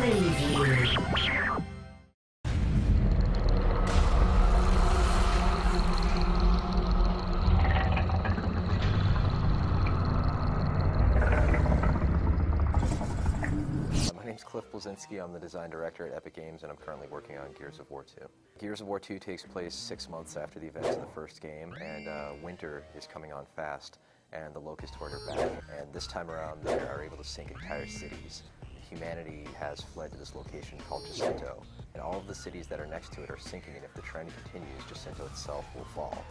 Preview. My name's Cliff Blazinski. I'm the design director at Epic Games, and I'm currently working on Gears of War 2. Gears of War 2 takes place 6 months after the events of the first game, and winter is coming on fast, and the Locust Horde are back. And this time around, they are able to sink entire cities. Humanity has fled to this location called Jacinto, and all of the cities that are next to it are sinking, and if the trend continues, Jacinto itself will fall.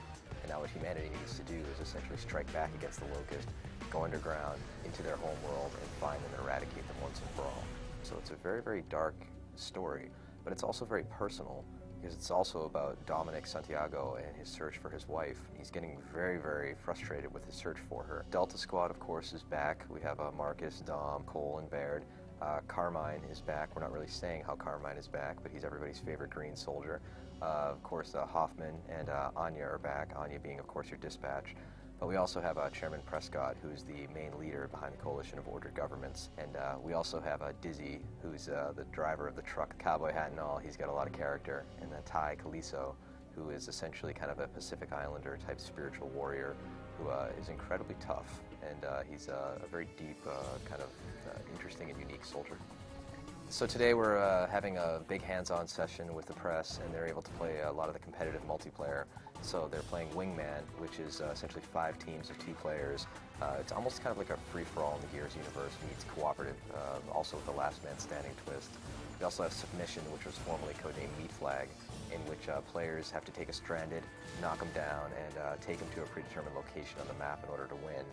And now what humanity needs to do is essentially strike back against the Locust, go underground into their home world, and find and eradicate them once and for all. So it's a very, very dark story, but it's also very personal, because it's also about Dominic Santiago and his search for his wife. He's getting very, very frustrated with his search for her. Delta Squad, of course, is back. We have Marcus, Dom, Cole, and Baird. Carmine is back. We're not really saying how Carmine is back, but he's everybody's favorite green soldier. Of course, Hoffman and Anya are back, Anya being, of course, your dispatch. But we also have Chairman Prescott, who's the main leader behind the Coalition of Ordered Governments. And we also have Dizzy, who's the driver of the truck, cowboy hat and all. He's got a lot of character. And then Ty Caliso, who is essentially kind of a Pacific Islander type spiritual warrior who is incredibly tough. And he's a very deep, kind of interesting and unique soldier. So today we're having a big hands-on session with the press, and they're able to play a lot of the competitive multiplayer. So they're playing Wingman, which is essentially 5 teams of 2 players. It's almost kind of like a free-for-all in the Gears universe meets cooperative, also with the last man standing twist. We also have Submission, which was formerly codenamed Meat Flag, in which players have to take a stranded, knock them down, and take them to a predetermined location on the map in order to win.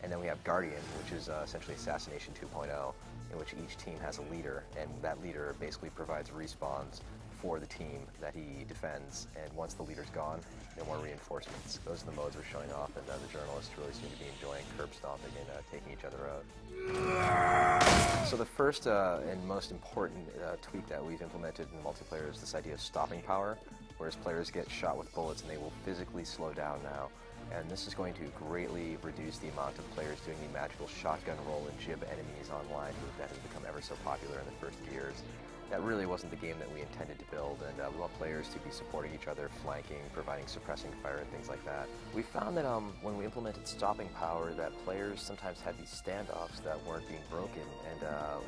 And then we have Guardian, which is essentially Assassination 2.0, in which each team has a leader, and that leader basically provides respawns for the team that he defends, and once the leader's gone, no more reinforcements. Those are the modes we're showing off, and the journalists really seem to be enjoying curb stomping and taking each other out. So the first and most important tweak that we've implemented in multiplayer is this idea of stopping power, whereas players get shot with bullets and they will physically slow down now. And this is going to greatly reduce the amount of players doing the magical shotgun roll and jib enemies online that has become ever so popular in the first Gears. That really wasn't the game that we intended to build, and we want players to be supporting each other, flanking, providing suppressing fire, and things like that. We found that when we implemented stopping power, that players sometimes had these standoffs that weren't being broken, and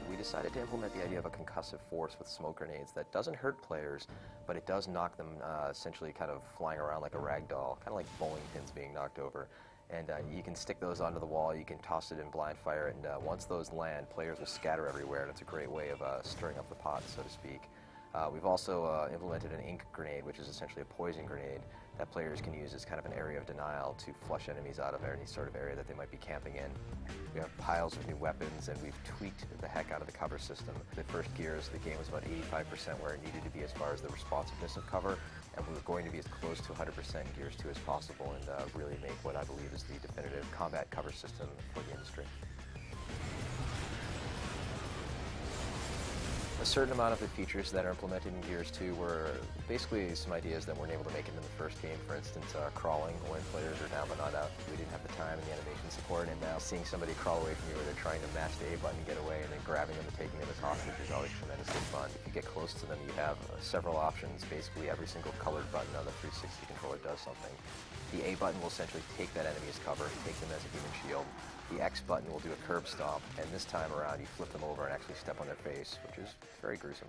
we decided to implement the idea of a concussive force with smoke grenades that doesn't hurt players, but it does knock them essentially kind of flying around like a rag doll, kind of like bowling pins being knocked over. And you can stick those onto the wall, you can toss it in blind fire, and once those land, players will scatter everywhere, and it's a great way of stirring up the pot, so to speak. We've also implemented an ink grenade, which is essentially a poison grenade that players can use as kind of an area of denial to flush enemies out of any sort of area that they might be camping in. We have piles of new weapons, and we've tweaked the heck out of the cover system. The first Gears, the game was about 85% where it needed to be as far as the responsiveness of cover, and we were going to be as close to 100% in Gears 2 as possible, and really make what I believe is the definitive combat cover system for the industry. A certain amount of the features that are implemented in Gears 2 were basically some ideas that weren't able to make it in the first game. For instance, crawling when players are down but not out. We didn't have the time and the animation support, and now seeing somebody crawl away from you where they're trying to mash the A button and get away, and then grabbing them and taking them as hostage is always tremendously fun. If you get close to them, you have several options. Basically, every single colored button on the 360 controller does something. The A button will essentially take that enemy as cover, take them as a human shield. The X button will do a curb stomp, and this time around you flip them over and actually step on their face, which is very gruesome.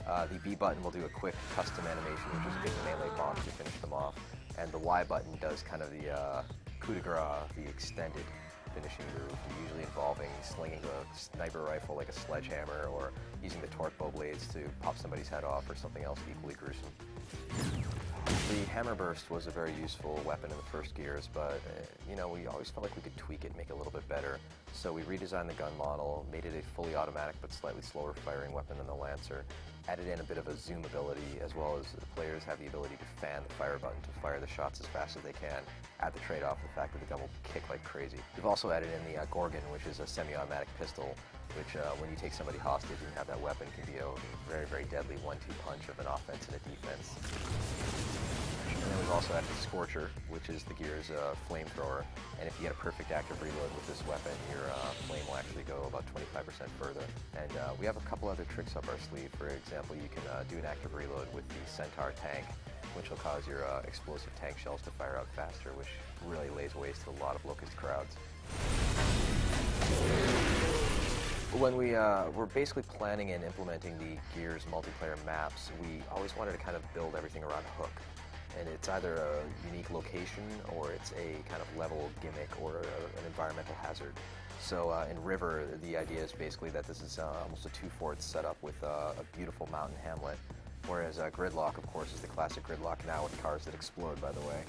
The B button will do a quick custom animation, which is a big melee bomb to finish them off. And the Y button does kind of the coup de grace, the extended finishing move, usually involving slinging a sniper rifle like a sledgehammer, or using the torque bow blades to pop somebody's head off, or something else equally gruesome. The hammer burst was a very useful weapon in the first Gears, but you know, we always felt like we could tweak it and make it a little bit better. So we redesigned the gun model, made it a fully automatic but slightly slower firing weapon than the Lancer, added in a bit of a zoom ability, as well as the players have the ability to fan the fire button to fire the shots as fast as they can, at the trade-off of the fact that the gun will kick like crazy. We've also added in the Gorgon, which is a semi-automatic pistol, which when you take somebody hostage and have that weapon, can be a very, very deadly 1-2 punch of an offense and a defense. And then we've also added the Scorcher, which is the Gears flamethrower, and if you get a perfect active reload with this weapon, your flame will actually actually go about 25% further. And we have a couple other tricks up our sleeve. For example, you can do an active reload with the Centaur tank, which will cause your explosive tank shells to fire out faster, which really lays waste to a lot of Locust crowds. When we were basically planning and implementing the Gears multiplayer maps, we always wanted to kind of build everything around a hook. And it's either a unique location or it's a kind of level gimmick or an environmental hazard. So in River, the idea is basically that this is almost a two-forts setup with a beautiful mountain hamlet, whereas Gridlock, of course, is the classic Gridlock now with cars that explode, by the way.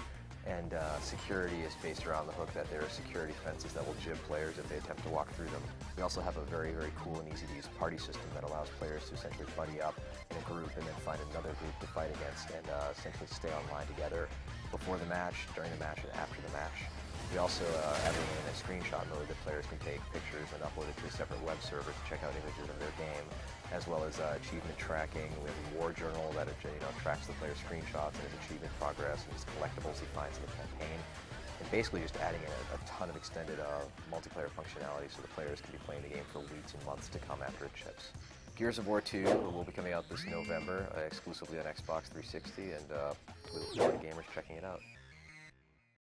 And security is based around the hook that there are security fences that will jib players if they attempt to walk through them. We also have a very, very cool and easy-to-use party system that allows players to essentially buddy up in a group and then find another group to fight against and essentially stay online together before the match, during the match, and after the match. We also have in a screenshot mode that players can take pictures and upload it to a separate web server to check out images of their game, as well as achievement tracking. We have a war journal that tracks the player's screenshots and his achievement progress and his collectibles he finds in the campaign. And basically just adding in a ton of extended multiplayer functionality so the players can be playing the game for weeks and months to come after it ships. Gears of War 2 will be coming out this November exclusively on Xbox 360, and we look forward to gamers checking it out.